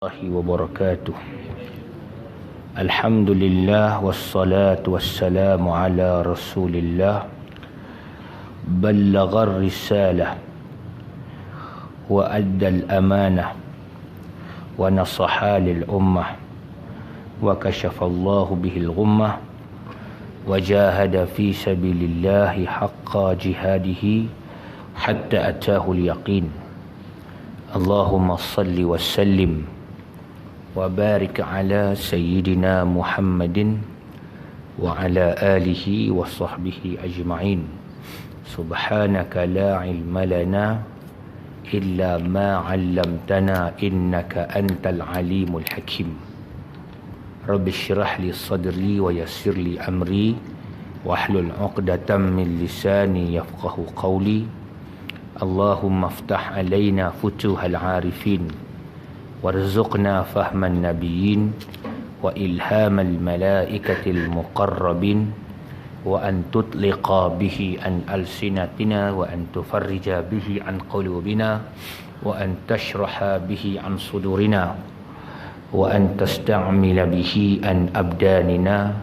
wabarakatuh. Alhamdulillah wassalatu wassalamu ala Rasulillah ballaghar risalah wa addal amanah wa nasaha lil ummah wa kashafallahu bihil ghummah wa jahada fi sabilillahi haqqa jihadihi hatta atahu al yaqin. Allahumma salli wa sallim wa barik ala sayyidina Muhammadin wa ala alihi wa sahbihi ajma'in. Subhanaka la ilma lana illa ma 'allamtana innaka antal alimul hakim. Rabbi shrah li sadri wa yassir li amri wahlul 'uqdatam min lisani yafqahu qawli. Allahumma iftah alaina futuhal 'arifin warzuqna fahman nabiyyin wa ilhamal malaikatil muqarrabin wa an tutliqa bihi an alsinatina wa an tufarrija bihi an qulubina wa an tashraha bihi an sudurina wa an tasta'mila bihi an abdanina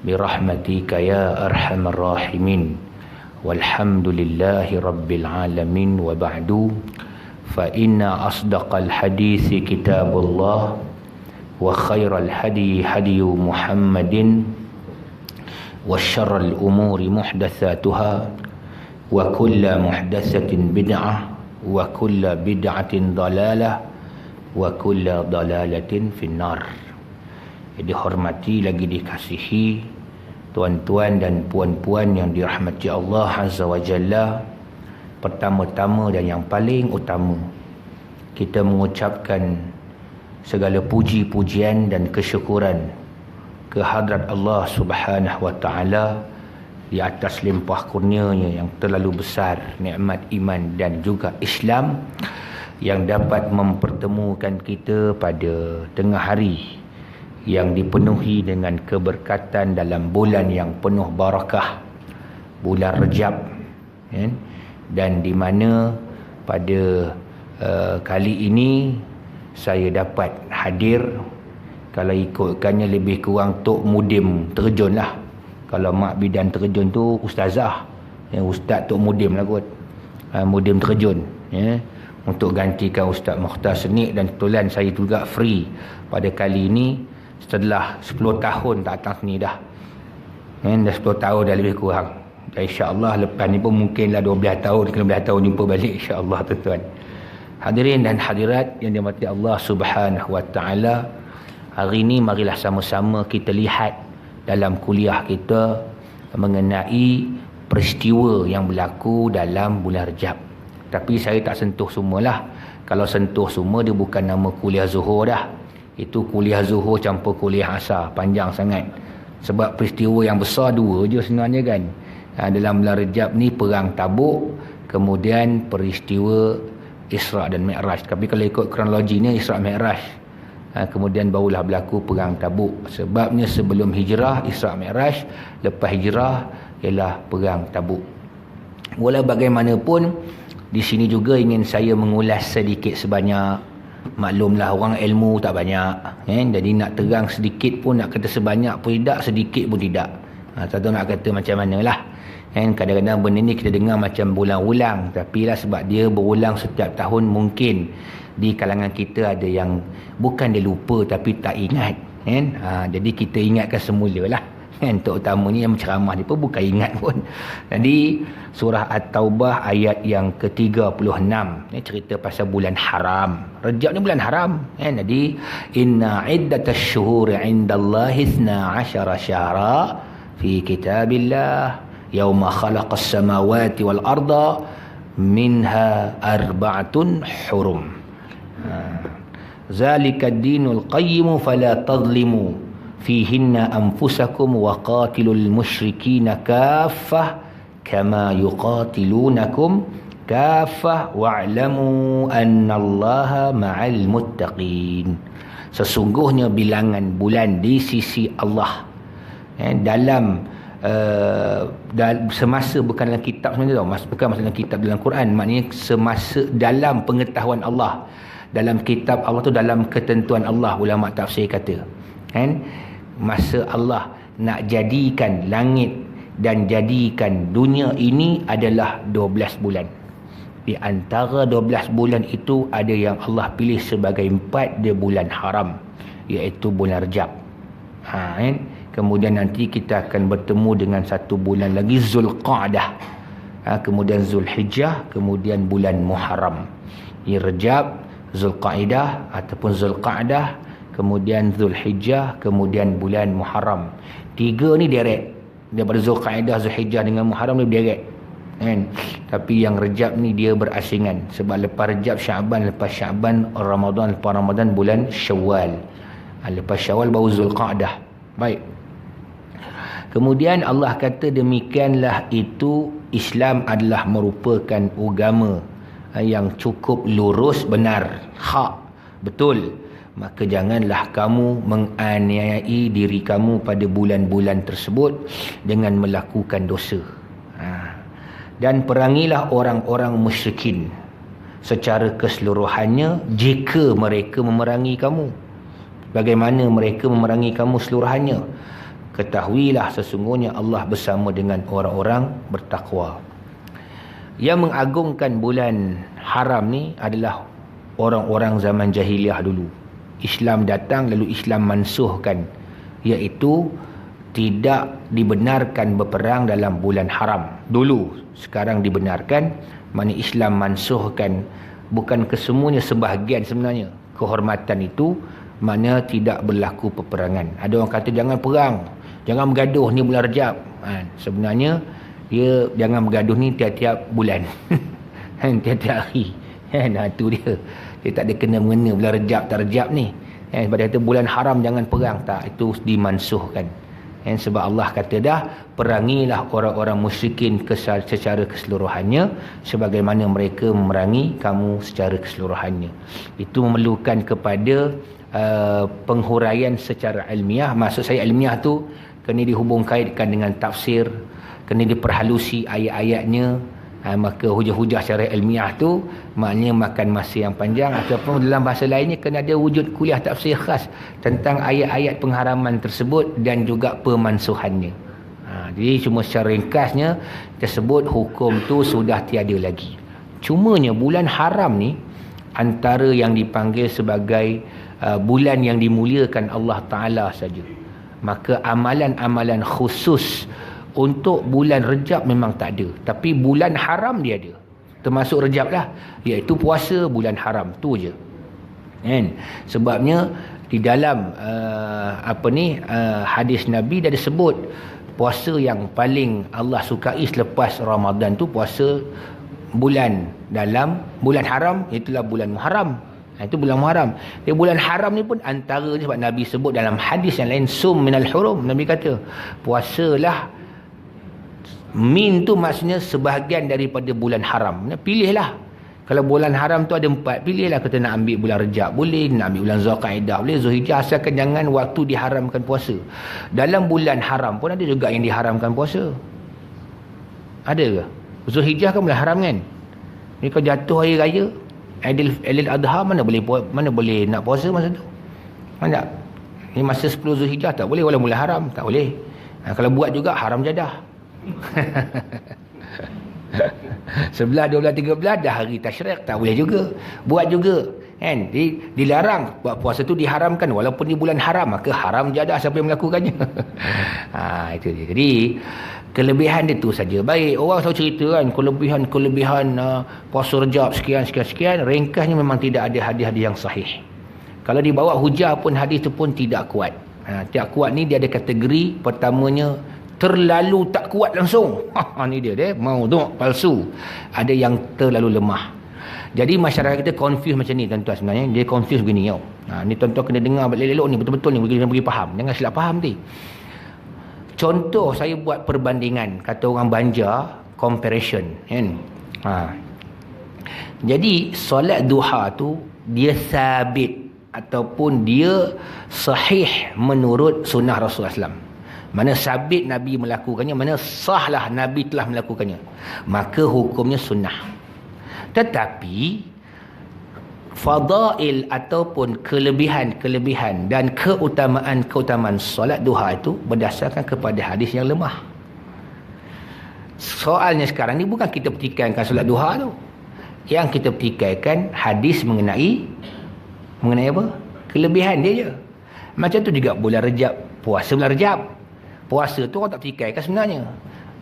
birahmatika ya arhamar rahimin. Walhamdulillahi rabbil alamin wa ba'du. فإن أصدق الحديث كتاب الله وخير الهدي هدي محمد وشر الأمور محدثاتها وكل محدثة بدعة وكل بدعة ضلالة وكل ضلالة في النار. Dihormati lagi dikasihi tuan-tuan dan puan-puan yang dirahmati Allah Azza wa Jalla. Pertama-tama dan yang paling utama, kita mengucapkan segala puji-pujian dan kesyukuran kehadrat Allah Subhanahu wa taala di atas limpah kurnianya yang terlalu besar, nikmat iman dan juga Islam yang dapat mempertemukan kita pada tengah hari yang dipenuhi dengan keberkatan dalam bulan yang penuh barakah, bulan Rejab, dan di mana pada kali ini saya dapat hadir, kalau ikutkannya lebih kurang Tok Mudim terjun lah. Kalau Mak Bidan terjun tu Ustazah, Ustaz Tok Mudim lah kot, Mudim terjun, untuk gantikan Ustaz Mukhtar Senik. Dan kebetulan saya juga free pada kali ini setelah 10 tahun tak datang sini dah, dah 10 tahun dah lebih kurang. InsyaAllah lepas ni pun mungkinlah 12 tahun, 15 tahun jumpa balik insyaAllah tuan-tuan. Hadirin dan hadirat yang dirahmati Allah Subhanahu wa taala, hari ini marilah sama-sama kita lihat dalam kuliah kita mengenai peristiwa yang berlaku dalam bulan Rejab. Tapi saya tak sentuh semualah. Kalau sentuh semua, dia bukan nama kuliah Zuhur dah. Itu kuliah Zuhur campur kuliah Asar, panjang sangat. Sebab peristiwa yang besar dua je sebenarnya kan. Dalam bulan Rejab ni perang Tabuk, kemudian peristiwa Isra' dan Mi'raj. Tapi kalau ikut kronologinya Isra' Mi'raj, kemudian barulah berlaku perang Tabuk. Sebabnya sebelum hijrah Isra' Mi'raj, lepas hijrah ialah perang Tabuk. Walau bagaimanapun, di sini juga ingin saya mengulas sedikit sebanyak. Maklumlah orang ilmu tak banyak, jadi nak terang sedikit pun nak kata sebanyak pun tidak, sedikit pun tidak. Tak tahu nak kata macam manalah. Kadang-kadang benda ni kita dengar macam berulang-ulang, tapi lah sebab dia berulang setiap tahun, mungkin di kalangan kita ada yang bukan dia lupa tapi tak ingat, jadi kita ingatkan semula lah. Terutamanya yang ceramah ni pun bukan ingat pun. Jadi surah At-Taubah ayat yang ke-36 ni cerita pasal bulan haram. Rejab ni bulan haram, jadi inna iddatash syuhuri 'indallahi 12 syahra fi kitabillah yauma khalaqas samawati wal arda minha arba'atun hurum. Zalika ad-dinul qayyim fala tadhlimu fihinna anfusakum wa qatilul musyrikina kaffah kama yuqatilunakum kaffah wa'lamu annallaha ma'al muttaqin. Sesungguhnya bilangan bulan di sisi Allah dalam semasa, bukan dalam kitab sebenarnya tau, bukan maksudnya kitab dalam Quran, maknanya semasa dalam pengetahuan Allah, dalam kitab Allah tu, dalam ketentuan Allah, ulama tafsir kata kan, masa Allah nak jadikan langit dan jadikan dunia ini adalah 12 bulan. Di antara 12 bulan itu ada yang Allah pilih sebagai 4 dia bulan haram, iaitu bulan Rejab. Kan? Kemudian nanti kita akan bertemu dengan satu bulan lagi, Zulqa'dah. Kemudian Zulhijjah, kemudian bulan Muharram. Ini Rejab, Zulqa'dah ataupun Zulqa'dah, kemudian Zulhijjah, kemudian bulan Muharram. 3 ni direct. Daripada Zulqa'dah, Zulhijjah dengan Muharram ni direct. Kan? Tapi yang Rejab ni dia berasingan. Sebab lepas Rejab Syaban, lepas Syaban Ramadan, lepas Ramadan bulan Syawal. Lepas Syawal baru Zulqa'dah. Baik. Kemudian Allah kata demikianlah itu Islam adalah merupakan agama yang cukup lurus, benar, hak, betul. Maka janganlah kamu menganiayai diri kamu pada bulan-bulan tersebut dengan melakukan dosa. Dan perangilah orang-orang musyrikin secara keseluruhannya jika mereka memerangi kamu. Bagaimana mereka memerangi kamu seluruhannya? Ketahuilah sesungguhnya Allah bersama dengan orang-orang bertakwa. Yang mengagungkan bulan haram ni adalah orang-orang zaman jahiliah dulu. Islam datang lalu Islam mansuhkan, iaitu tidak dibenarkan berperang dalam bulan haram. Dulu, sekarang dibenarkan. Mana Islam mansuhkan, bukan kesemuanya, sebahagian sebenarnya. Kehormatan itu mana tidak berlaku peperangan. Ada orang kata jangan perang, jangan bergaduh, ni bulan Rejab. Sebenarnya dia jangan bergaduh ni tiap-tiap bulan. Tiap-tiap hari. Itu dia. Dia tak ada kena-mengena bulan Rejab tak Rejab ni. Sebab dia kata bulan haram jangan perang. Tak, itu dimansuhkan. Sebab Allah kata dah, perangilah orang-orang musyrikin secara keseluruhannya sebagaimana mereka memerangi kamu secara keseluruhannya. Itu memerlukan kepada penghuraian secara ilmiah. Maksud saya ilmiah tu kena dihubung kaitkan dengan tafsir, kena diperhalusi ayat-ayatnya. Maka hujah-hujah secara ilmiah tu maknanya makan masa yang panjang, ataupun dalam bahasa lainnya kena ada wujud kuliah tafsir khas tentang ayat-ayat pengharaman tersebut dan juga pemansuhannya. Jadi cuma secara ringkasnya tersebut hukum tu sudah tiada lagi. Cumanya bulan haram ni antara yang dipanggil sebagai bulan yang dimuliakan Allah Ta'ala saja. Maka amalan-amalan khusus untuk bulan Rejab memang tak ada, tapi bulan haram dia ada, termasuk Rejab lah, iaitu puasa bulan haram tu je. Sebabnya di dalam hadis Nabi dah disebut puasa yang paling Allah sukai selepas Ramadan tu puasa bulan dalam bulan haram, itulah bulan Muharram. Itu bulan Muharram. Dia bulan haram ni pun antara ni sebab Nabi sebut dalam hadis yang lain, sum minal hurum. Nabi kata puasalah, min tu maksudnya sebahagian daripada bulan haram. Pilihlah. Kalau bulan haram tu ada 4, pilihlah. Kata nak ambil bulan Rejab boleh, nak ambil bulan Zulqa'dah boleh, Zulhijjah, asalkan jangan waktu diharamkan puasa. Dalam bulan haram pun ada juga yang diharamkan puasa. Ada ke? Zulhijjah kan bulan haram kan? Ni kalau jatuh hari raya Aidil Adha, mana boleh nak puasa masa tu? Mana? Ni masa 10 Zulhijjah tak boleh, walaupun bulan haram tak boleh. Kalau buat juga haram jadah. 11, 12, 13 dah hari tasyrik, tak boleh juga buat juga kan. Dilarang buat puasa tu, diharamkan walaupun di bulan haram, maka haram jadah siapa yang melakukannya. Itu dia. Jadi kelebihan dia tu saja. Baik, orang selalu cerita kan kelebihan puasa Rejab sekian. Ringkasnya memang tidak ada hadis-hadis yang sahih. Kalau dibawa hujah pun hadis tu pun tidak kuat. Tidak kuat ni dia ada kategori. Pertamanya terlalu tak kuat langsung. Ni dia maudhu' palsu. Ada yang terlalu lemah. Jadi masyarakat kita confuse macam ni tuan-tuan sebenarnya. Dia confuse begini tau. Ni tuan-tuan kena dengar elok-elok ni, betul-betul ni bagi faham. Jangan silap faham ni. Contoh saya buat perbandingan, kata orang Banjar, comparison kan. Jadi solat duha tu dia sabit ataupun dia sahih menurut sunnah Rasulullah SAW. Mana sabit Nabi melakukannya, mana sahlah Nabi telah melakukannya, maka hukumnya sunnah. Tetapi fadail ataupun kelebihan-kelebihan dan keutamaan-keutamaan solat duha itu berdasarkan kepada hadis yang lemah. Soalnya sekarang ni bukan kita pertikaikan solat duha tu. Yang kita pertikaikan hadis mengenai apa? Kelebihan dia je. Macam tu juga bulan Rejab, puasa bulan Rejab. Puasa tu orang tak pertikaikan sebenarnya.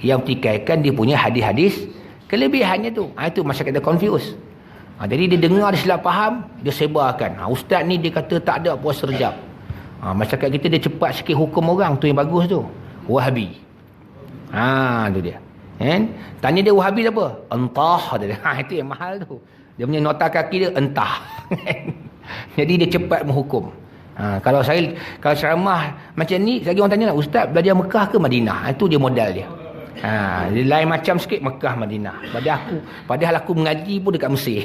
Yang pertikaikan dia punya hadis-hadis kelebihannya tu. Itu masyarakat dia confuse. Jadi dia dengar, dia silap faham, dia sebarkan. Ustaz ni dia kata tak ada puasa Rejab. Masyarakat kita dia cepat sikit hukum orang, tu yang bagus tu. Wahabi. Tu dia. Tanya dia Wahabi apa? Entah dia. Itu yang mahal tu. Dia punya nota kaki dia entah. Jadi dia cepat menghukum. Kalau ceramah macam ni, lagi orang tanya nak, Ustaz belajar Mekah ke Madinah? Itu dia modal dia. Dia lain macam sikit Mekah Madinah. Padahal aku mengaji pun dekat Mesir.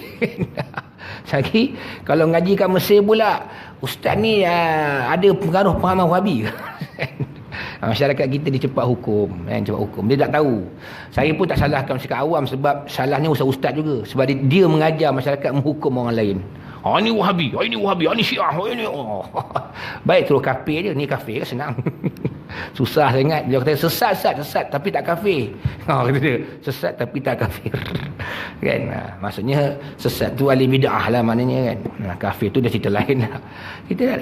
Lagi kalau mengaji kat Mesir pula, Ustaz ni ada pengaruh pemahaman Wahabi. Masyarakat kita dia cepat hukum, cepat hukum. Dia tak tahu. Saya pun tak salahkan masyarakat awam, sebab salahnya ustaz juga. Sebab dia mengajar masyarakat menghukum orang lain. Ini Wahabi, ini Wahabi, ini Syiah, ini. Baik terus kafir je. Ni kafir kan senang. Susah sangat. Dia kata sesat tapi tak kafir. Kata dia, sesat tapi tak kafir. Kan? Maksudnya sesat tu ahli bid'ah lah maknanya kan. Kafir tu dah cerita lain lah.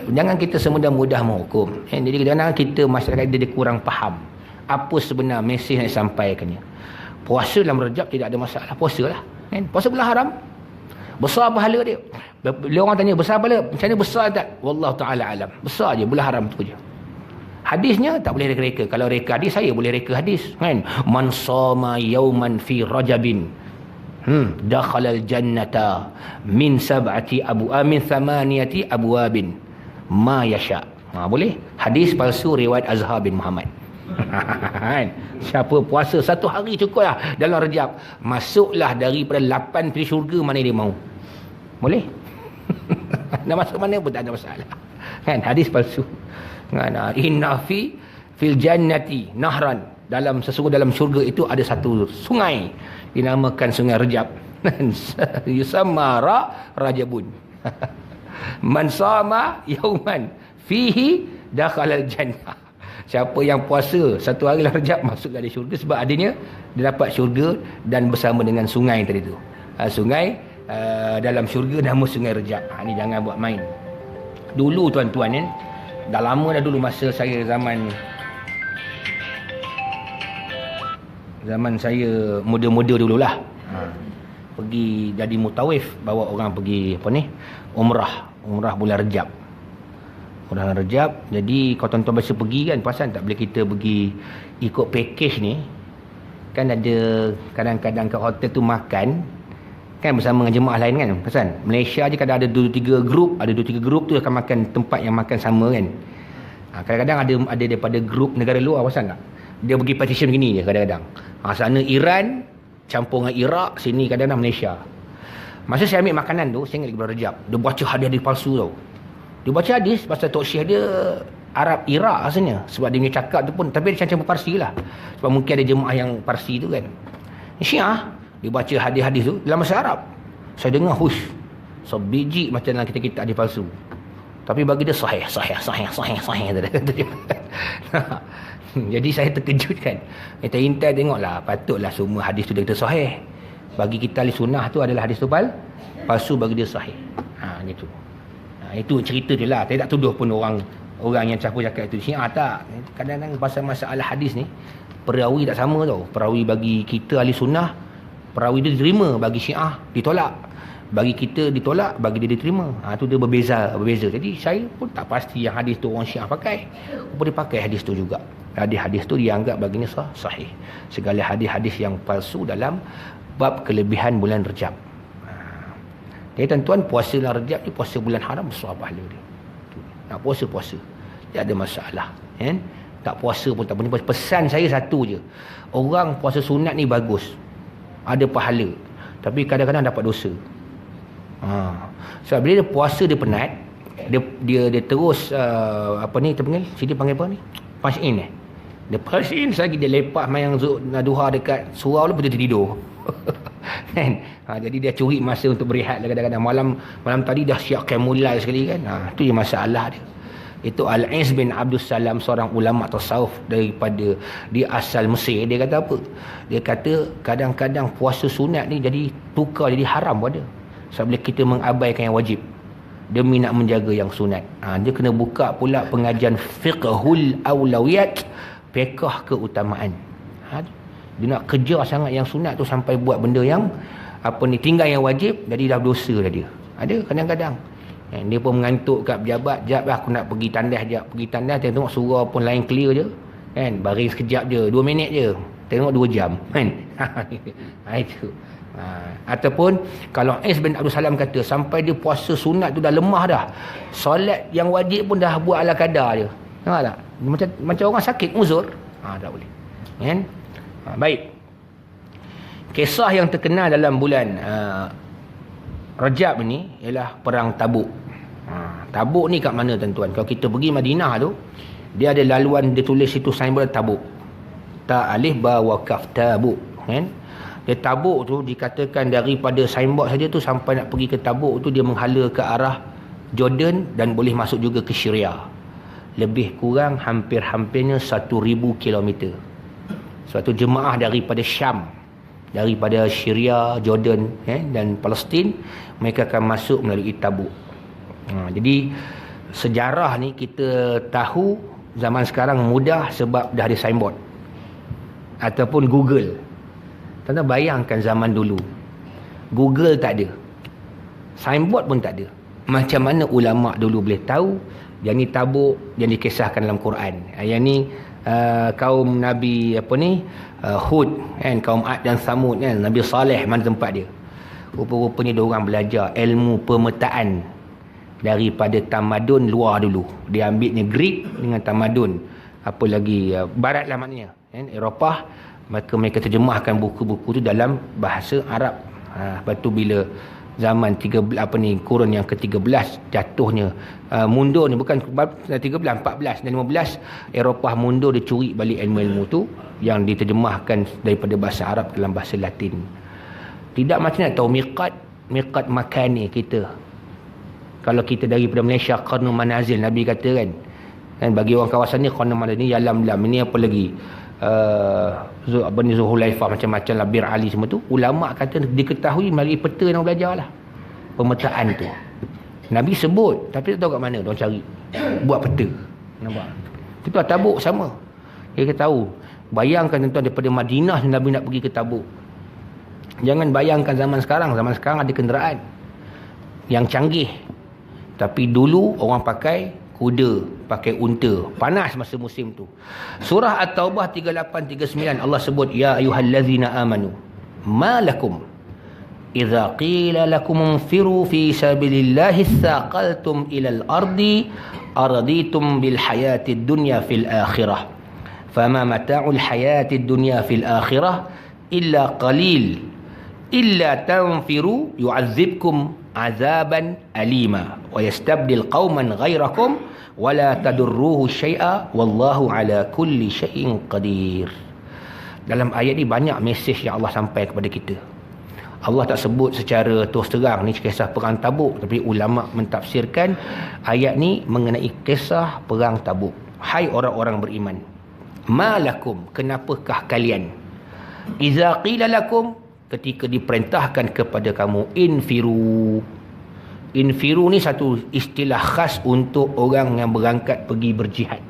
Jangan kita semudah-mudah menghukum. Jadi kadang-kadang kita masyarakat dia kurang faham apa sebenar mesej yang disampaikannya. Puasa dalam Rejab tidak ada masalah. Puasa lah. Puasa bulan haram. Besar pahala dia. Bila orang tanya besar pahala, macam mana besar tak? Wallahu ta'ala alam. Besar je, bulan haram tu je. Hadisnya tak boleh reka-reka. Kalau reka hadis, saya boleh reka hadis. Kan? Man sama yauman fi rajabin. Dakhalal jannata min thamaniyati abwabin. Ma yasha. Boleh? Hadis palsu riwayat Azhar bin Muhammad. Siapa puasa satu hari cukup lah dalam Rejab, masuklah daripada 8 pintu syurga mana dia mahu. Boleh? Nak masuk mana pun tak ada masalah. Kan? Hadis palsu. Inna fil jannati nahran. Sesungguhnya dalam syurga itu ada satu sungai dinamakan Sungai Rejab. Yusamma Rajabun. Man sama yauman fihi dakhalal jannah. Siapa yang puasa satu hari dalam Rejab masuk dari syurga, sebab adanya dia dapat syurga dan bersama dengan sungai tadi tu. Sungai dalam syurga nama Sungai Rejab. Ni jangan buat main. Dulu tuan-tuan kan, dah lama dah dulu, masa saya zaman saya muda-muda dululah. Pergi jadi mutawif, bawa orang pergi umrah bulan Rejab. Orang Rejab. Jadi kalau tuan-tuan biasa pergi kan, perasan tak bila kita pergi ikut package ni, kan ada kadang-kadang kat hotel tu makan kan bersama dengan jemaah lain kan. Perasan Malaysia je kadang ada 2-3 grup, ada 2-3 grup tu akan makan tempat yang makan sama kan. Kadang-kadang ada daripada grup negara luar, perasan tak? Dia pergi partition begini je kadang-kadang. Sana Iran campur dengan Iraq, sini kadang-kadang Malaysia. Masa saya ambil makanan tu, saya ingat lagi bulan Rejab, dia baca hadis-hadis palsu tau. Dia baca hadis pasal Tok Syekh dia Arab Iraq rasanya. Sebab dia punya cakap tu pun, tapi dia campur Parsi lah. Sebab mungkin ada jemaah yang Parsi tu kan. Syiah, dia baca hadis-hadis tu dalam bahasa Arab. Saya dengar, sebiji macam dalam kita hadis palsu. Tapi bagi dia sahih. Jadi saya terkejut kan. Kita intai tengoklah, patutlah semua hadis tu dia kata sahih. Bagi kita ahli sunnah tu adalah hadis tu palsu, bagi dia sahih. Gitu. Itu cerita dia lah. Saya tak tuduh pun orang yang campur cakap itu. Syiah tak. Kadang-kadang pasal masalah hadis ni, perawi tak sama tau. Perawi bagi kita ahli sunnah, perawi dia diterima. Bagi Syiah ditolak. Bagi kita ditolak, bagi dia diterima. Tu dia berbeza. Jadi saya pun tak pasti yang hadis tu orang Syiah pakai. Dia pakai hadis tu juga. Hadis-hadis tu dianggap baginya sahih. Segala hadis-hadis yang palsu dalam bab kelebihan bulan Rejab. Jadi tuan-tuan, puasa dalam Rejab ni, puasa bulan haram, besar pahala dia. Nak puasa. Tak ada masalah. Tak puasa pun tak apa. Pesan saya satu je. Orang puasa sunat ni bagus. Ada pahala. Tapi kadang-kadang dapat dosa. Sebab bila dia puasa dia penat, dia terus kita panggil, sini panggil apa ni? Punch in. Dia punch in lagi, dia lepak main duha dekat surau tu, dia tidur. Kan? Jadi dia curi masa untuk berehat kadang-kadang. Malam tadi dah siapkan mulai sekali kan. Itu je masalah dia. Itu Al-Iz bin Abdul Salam, seorang ulama tasawuf daripada dia asal Mesir. Dia kata apa? Dia kata kadang-kadang puasa sunat ni jadi tukar jadi haram pada. Sebab bila kita mengabaikan yang wajib demi nak menjaga yang sunat. Dia kena buka pula pengajian fiqhul awlawiyat, fiqh keutamaan. Dia nak kejar sangat yang sunat tu sampai buat benda yang tinggal yang wajib, jadi dah dosa dah dia. Ada kadang-kadang dia pun mengantuk kat pejabat, jap aku nak pergi tandas, tengok surau pun lain clear je kan, baring sekejap je, 2 minit je, tengok 2 jam kan. Itu. Ataupun kalau Is bin Abdul Salam kata sampai dia puasa sunat tu dah lemah dah, solat yang wajib pun dah buat ala kadar je. Nampak tak? Macam orang sakit uzur, tak boleh kan. Baik, kisah yang terkenal dalam bulan Rajab ni ialah perang Tabuk. Tabuk ni kat mana tuan-tuan? Kalau kita pergi Madinah tu, dia ada laluan, dia tulis situ signboard Tabuk, ta alif ba wa kaf, Tabuk kan. Dia Tabuk tu dikatakan daripada signboard saja tu sampai nak pergi ke Tabuk tu dia menghala ke arah Jordan dan boleh masuk juga ke Syria. Lebih kurang hampir-hampirnya 1,000 kilometer. Suatu jemaah daripada Syam, daripada Syria, Jordan dan Palestin, mereka akan masuk melalui Tabuk. Jadi sejarah ni kita tahu zaman sekarang mudah sebab dah ada signboard ataupun Google. Tuan-tuan bayangkan zaman dulu Google tak ada, signboard pun tak ada. Macam mana ulama dulu boleh tahu yang ni Tabuk yang dikisahkan dalam Quran, yang ni kaum Nabi Hud kan, kaum Ad dan Samud kan, Nabi Saleh mana tempat dia. Rupa-rupanya dia orang belajar ilmu pemetaan daripada tamadun luar dulu. Dia ambilnya Greek dengan tamadun apa lagi barat lah maknanya kan, Eropah. Maka mereka terjemahkan buku-buku tu dalam bahasa Arab. Lepas tu bila zaman kurun yang ke-13 jatuhnya, mundur ni bukan 13, 14 dan 15, Eropah mundur, dia curi balik ilmu-ilmu tu yang diterjemahkan daripada bahasa Arab dalam bahasa Latin. Tidak macam nak tahu miqat makani kita. Kalau kita daripada Malaysia, Qarnul Manazil, Nabi kata kan bagi orang kawasan ni Qarnul Manazil ni Yalamlam, ini apa lagi Zuhulaifah, macam-macam lah, Bir Ali semua tu. Ulama kata diketahui melalui peta yang belajar lah, pemetaan tu. Nabi sebut tapi tak tahu kat mana, dia cari buat peta. Nampak? Itu Tabuk sama. Kita tahu. Bayangkan tuan-tuan daripada Madinah Nabi nak pergi ke Tabuk. Jangan bayangkan zaman sekarang. Zaman sekarang ada kenderaan yang canggih. Tapi dulu orang pakai kuda, pakai unta. Panas masa musim tu. Surah At-Taubah 38-39 Allah sebut, ya ayyuhallazina amanu ma lakum idza qila lakum unfiru fi sabilillahi thaqaltum ilal ardi araditum bil hayatid dunya fil akhirah fama mata'ul hayatid dunya fil akhirah illa qalil illa tanfiru yu'adzibkum azaban alima wa yastabdil qauman ghairakum wala tadurruhu syai'a wallahu ala kulli syai'in qadir. Dalam ayat ni banyak mesej yang Allah sampai kepada kita. Allah tak sebut secara terus terang ni kisah perang Tabuk, tapi ulama mentafsirkan ayat ni mengenai kisah perang Tabuk. Hai orang-orang beriman, malakum, kenapakah kalian, iza qila lakum, ketika diperintahkan kepada kamu, infiru. Infiru ni satu istilah khas untuk orang yang berangkat pergi berjihad.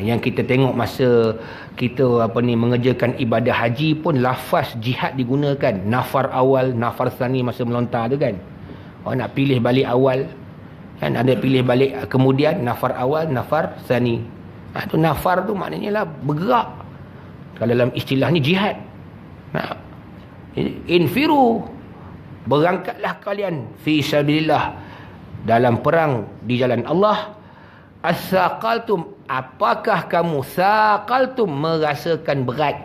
Yang kita tengok masa kita mengerjakan ibadah haji pun lafaz jihad digunakan. Nafar awal, nafar sani masa melontar tu kan. Orang nak pilih balik awal kan, ada pilih balik kemudian nafar awal, nafar sani. Tu nafar tu maknanya lah bergerak. Kalau dalam istilah ni jihad. Infiru, berangkatlah kalian fi sabilillah, dalam perang di jalan Allah. As-saqaltum, apakah kamu saqaltum, merasakan berat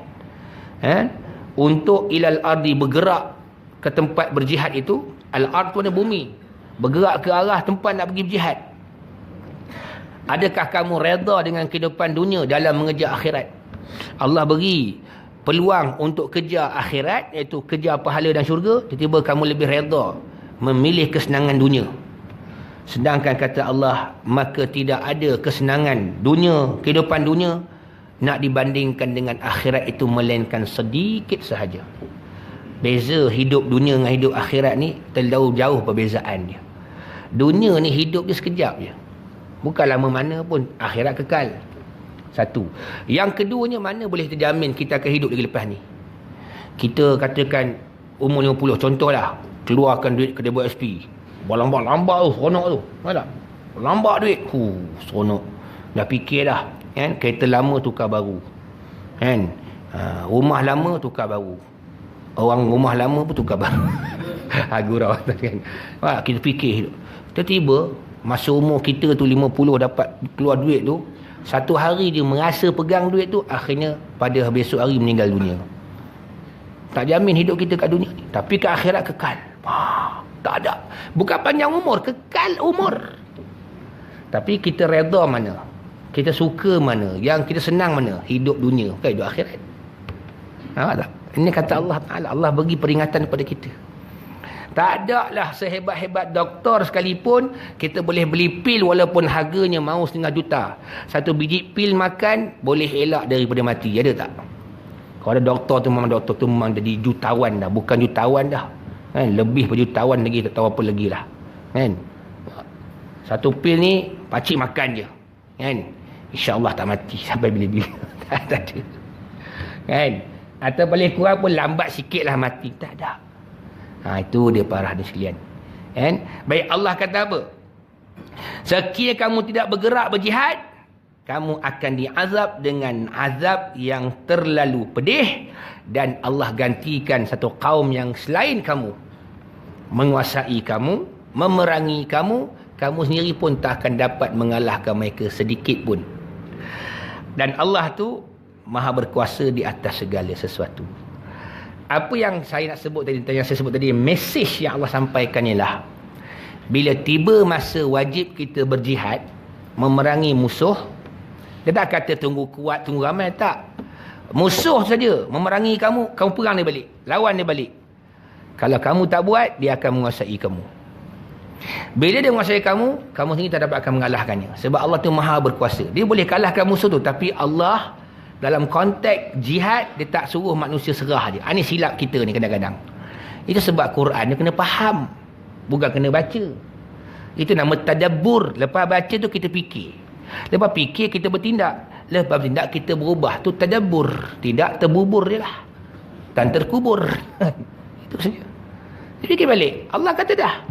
untuk ilal ardi, bergerak ke tempat berjihad itu. Al-ard tu ada bumi, bergerak ke arah tempat nak pergi berjihad. Adakah kamu redha dengan kehidupan dunia dalam mengejar akhirat? Allah beri peluang untuk kejar akhirat, iaitu kejar pahala dan syurga, tiba-tiba kamu lebih redha memilih kesenangan dunia. Sedangkan kata Allah, maka tidak ada kesenangan dunia, kehidupan dunia nak dibandingkan dengan akhirat itu melainkan sedikit sahaja. Beza hidup dunia dengan hidup akhirat ni terlalu jauh perbezaan dia. Dunia ni hidup dia sekejap je. Bukan lama mana pun, akhirat kekal. Satu. Yang keduanya, mana boleh terjamin kita akan hidup lagi lepas ni. Kita katakan umur 50, contohlah, keluarkan duit kedai buat SP. Lambat tu, seronok tu. Ada? Lambat duit. Seronok. Dah fikir dah. Kan? Kereta lama tukar baru. Kan? Rumah lama tukar baru. Orang rumah lama pun tukar baru. Gurau kan. Kita fikir. Tiba-tiba, masa umur kita tu 50 dapat keluar duit tu, satu hari dia merasa pegang duit tu, akhirnya pada besok hari meninggal dunia. Tak jamin hidup kita kat dunia ni. Tapi kat akhirat kekal. Tak ada. Bukan panjang umur, kekal umur. Tapi kita redha mana? Kita suka mana? Yang kita senang mana? Hidup dunia, bukan hidup akhirat. Tak? Ini kata Allah Ta'ala. Allah bagi peringatan kepada kita. Tak ada lah sehebat-hebat doktor sekalipun, kita boleh beli pil walaupun harganya mau 1,5 juta. Satu biji pil makan, boleh elak daripada mati. Ada tak? Kalau ada doktor tu memang jadi jutawan dah. Bukan jutawan dah. Kan? Lebih berjutawan lagi, tak tahu apa lagi lah. Kan? Satu pil ni pakcik makan je. Kan? InsyaAllah tak mati sampai bila-bila. Tak ada. Kan? Atau paling kurang pun lambat sikit lah mati. Tak ada. Itu dia parah dia sekalian. Kan? Baik, Allah kata apa? Sekiranya kamu tidak bergerak berjihad, kamu akan diazab dengan azab yang terlalu pedih, dan Allah gantikan satu kaum yang selain kamu menguasai kamu, memerangi kamu, kamu sendiri pun tak akan dapat mengalahkan mereka sedikit pun. Dan Allah tu maha berkuasa di atas segala sesuatu. Apa yang saya nak sebut tadi, yang saya sebut tadi, mesej yang Allah sampaikan ialah, bila tiba masa wajib kita berjihad, memerangi musuh, dia tak kata tunggu kuat, tunggu ramai, tak. Musuh saja memerangi kamu, kamu perang dia balik, lawan dia balik. Kalau kamu tak buat, dia akan menguasai kamu. Bila dia menguasai kamu, kamu sendiri tak dapat akan mengalahkannya. Sebab Allah tu maha berkuasa. Dia boleh kalahkan musuh tu, tapi Allah dalam konteks jihad, dia tak suruh manusia serah je. Ini silap kita ni kadang-kadang. Itu sebab Quran dia kena faham, bukan kena baca. Itu nama tadabbur. Lepas baca tu kita fikir. Lepas fikir kita bertindak. Lepas bertindak kita berubah. Tu tadabbur. Tidak terbubur je lah. Dan terkubur. Itu saja. Jadi fikir balik. Allah kata dah.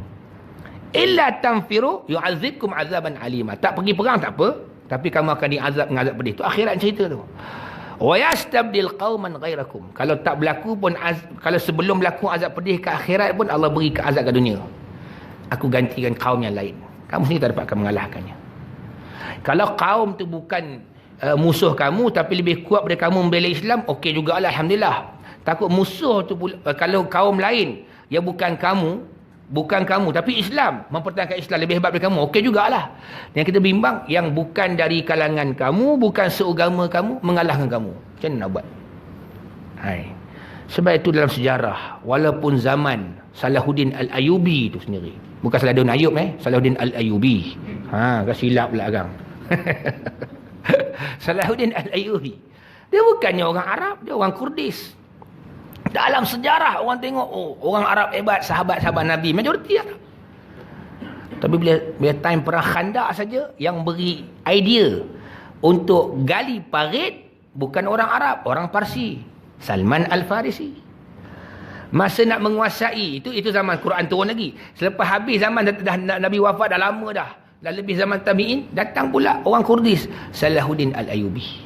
Illa tanfiru yu'azzikum azaban alima. Tak pergi perang tak apa. Tapi kamu akan diazab dengan azab pedih. Itu akhirat cerita tu. Wa yastabdil qauman ghairakum. Kalau tak berlaku pun, kalau sebelum berlaku azab pedih ke akhirat pun, Allah beri ke azab ke dunia. Aku gantikan kaum yang lain. Kamu sendiri tak dapat akan mengalahkannya. Kalau kaum tu bukan musuh kamu, tapi lebih kuat daripada kamu membela Islam, okey jugalah, alhamdulillah. Takut musuh tu pula, kalau kaum lain yang bukan kamu tapi Islam, mempertahankan Islam lebih hebat daripada kamu, okey jugalah. Yang kita bimbang, yang bukan dari kalangan kamu, bukan seagama kamu, mengalahkan kamu. Macam mana nak buat? Sebab itu dalam sejarah, walaupun zaman Salahuddin Al-Ayyubi itu sendiri, bukan Salahuddin Ayyub, Salahuddin Al-Ayyubi. Kan silap pula agak. Salahuddin Al-Ayyubi, dia bukannya orang Arab, dia orang Kurdis. Dalam sejarah orang tengok, orang Arab hebat, sahabat-sahabat Nabi, majoriti Arab. Tapi bila time perang Khandaq saja, yang beri idea untuk gali parit bukan orang Arab, orang Parsi, Salman Al-Farisi. Masa nak menguasai itu zaman Quran turun lagi. Selepas habis zaman dah Nabi wafat, dah lama dah lebih zaman tabi'in, datang pula orang Kurdis, Salahuddin Al-Ayyubi.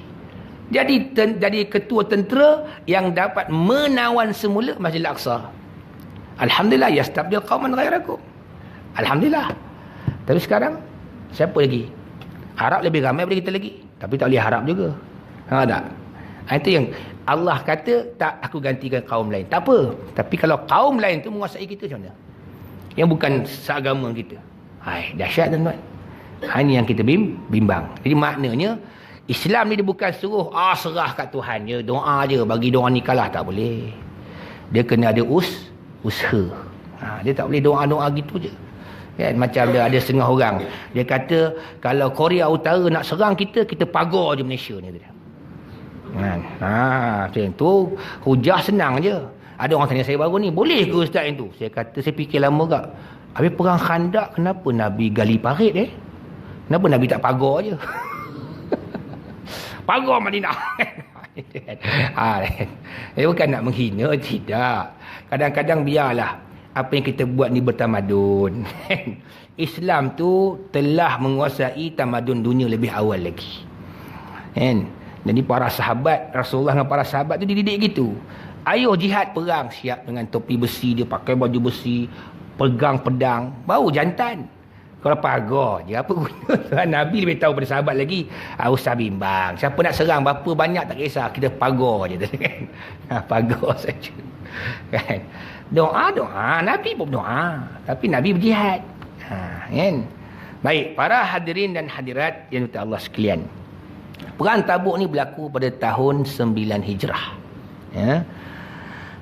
Jadi ketua tentera yang dapat menawan semula Masjid Al-Aqsa. Alhamdulillah, yastabdil qauman ghairakum. Alhamdulillah. Tapi sekarang siapa lagi? Arab lebih ramai daripada kita lagi, tapi tak boleh harap juga. Tak? Itu yang Allah kata, tak, aku gantikan kaum lain. Tak apa. Tapi kalau kaum lain tu menguasai kita, macam mana? Yang bukan seagama kita. Dahsyat tuan-tuan. Ini yang kita bimbang. Jadi maknanya, Islam ni dia bukan suruh serah kat Tuhan je, doa je, bagi doa ni kalah, tak boleh. Dia kena ada usaha. Dia tak boleh doa-doa gitu je. Kan? Macam ada setengah orang, dia kata kalau Korea Utara nak serang kita, kita pagar je Malaysia ni. Kan? Macam tu, hujah senang je. Ada orang tanya saya baru ni, boleh ke Ustaz yang tu? Saya kata, saya fikir lama tak. Habis perang Khandak, kenapa Nabi gali parit Kenapa Nabi tak pagar je? Pagar Madinah. Bukan nak menghina, tidak. Kadang-kadang biarlah apa yang kita buat ni bertamadun. Islam tu telah menguasai tamadun dunia lebih awal lagi. Jadi para sahabat, Rasulullah dengan para sahabat tu dididik gitu. Ayo jihad, perang, siap dengan topi besi dia, pakai baju besi, pegang pedang, bau jantan. Kalau pagar je, apa guna? Nabi lebih tahu pada sahabat lagi. Usah bimbang, siapa nak serang berapa banyak tak kisah, kita pagar je. Pagar saja. Kan? Doa, Nabi pun doa, tapi Nabi berjihad. Kan? Baik, para hadirin dan hadirat yang dirahmati Allah sekalian, perang Tabuk ni berlaku pada tahun 9 Hijrah. Ya.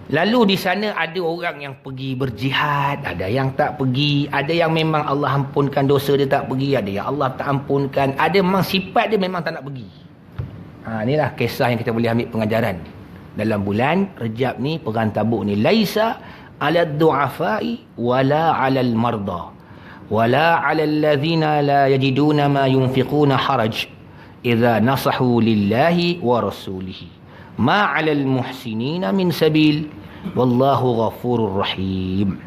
Lalu di sana ada orang yang pergi berjihad, ada yang tak pergi, ada yang memang Allah ampunkan dosa dia tak pergi, ada yang Allah tak ampunkan, ada memang sifat dia memang tak nak pergi. Inilah kisah yang kita boleh ambil pengajaran dalam bulan Rejab ni, perang Tabuk ni. Laisa 'ala ad-du'afa'i wala 'ala al-marda wala 'ala alladhina la yajiduna ma yunfiquna haraj idza nasahu lillahi wa rasulihi ma 'ala al-muhsinina min sabil wallahu ghafurur rahim.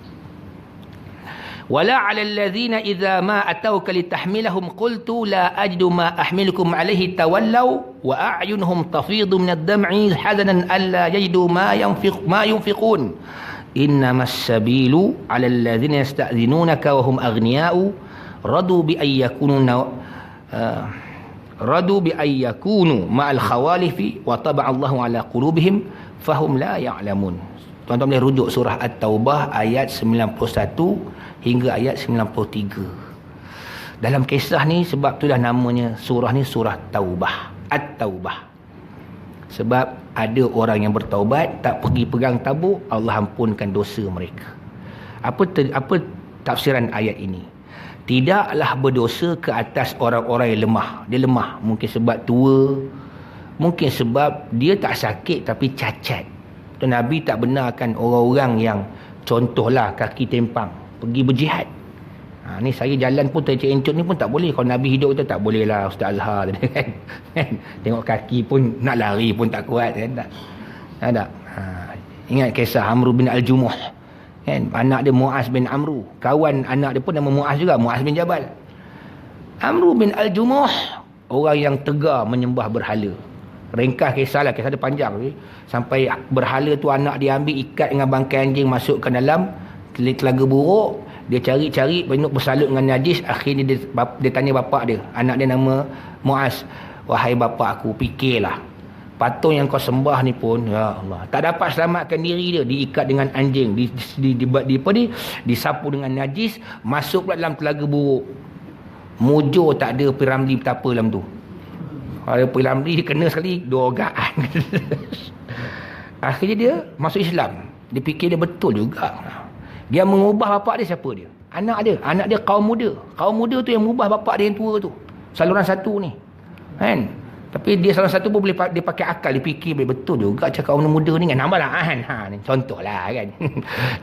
Wala 'ala alladhina idza ma atawka litahmilahum qultu la ajidu ma ahmilukum alayhi tawallaw wa a'yunuhum tafidu min ad-dam'i hazanan alla yajidu ma yunfiqun innamas sabilu 'ala alladhina yasta'dhinunaka wa hum aghniya'u radu bi ayyakunu ma'al khawalifi wa taba'a Allahu 'ala qulubihim fahum la ya'lamun. Tuan-tuan boleh rujuk surah At-Taubah ayat 91 hingga ayat 93. Dalam kisah ni, sebab itulah namanya surah ni surah Taubah, At-Taubah. Sebab ada orang yang bertaubat, tak pergi perang Tabuk, Allah ampunkan dosa mereka. Apa tafsiran ayat ini? Tidaklah berdosa ke atas orang-orang yang lemah. Dia lemah, mungkin sebab tua, mungkin sebab dia tak sakit tapi cacat. Dan Nabi tak benarkan orang-orang yang contohlah kaki tempang pergi berjihad. Ni saya jalan pun tercek-encut ni pun tak boleh. Kalau Nabi hidup kita tak boleh lah, Ustaz Azhar kan. Tengok kaki pun nak lari pun tak kuat kan. Tak. Ingat kisah Amr bin Al-Jumuh kan, anak dia Muaz bin Amru, kawan anak dia pun nama Muaz juga, Muaz bin Jabal. Amr bin Al-Jumuh orang yang tegar menyembah berhala. Ringkas kisah lah, kisah dia panjang sampai berhala tu anak dia ambil, ikat dengan bangkai anjing, masukkan dalam telaga buruk. Dia cari-cari, banyak bersalut dengan najis. Akhirnya dia tanya bapak dia, anak dia nama Muaz, wahai bapak aku, fikirlah, patung yang kau sembah ni pun, ya Allah, tak dapat selamatkan diri dia, diikat dengan anjing, disapu dengan najis, masuk pula dalam telaga buruk. Mujur tak ada Piramli betapa dalam tu. Kalau Piramli dia kena sekali 2 ogaan. Akhirnya dia masuk Islam. Dia fikir dia betul juga. Dia mengubah bapak dia, siapa dia? Anak dia kaum muda. Kaum muda tu yang mengubah bapak dia yang tua tu. Saluran satu ni. Kan? Tapi dia saluran satu pun boleh dia pakai akal, dia fikir betul juga cakap orang muda ni kan. Nampak lah kan? Ni contohlah kan.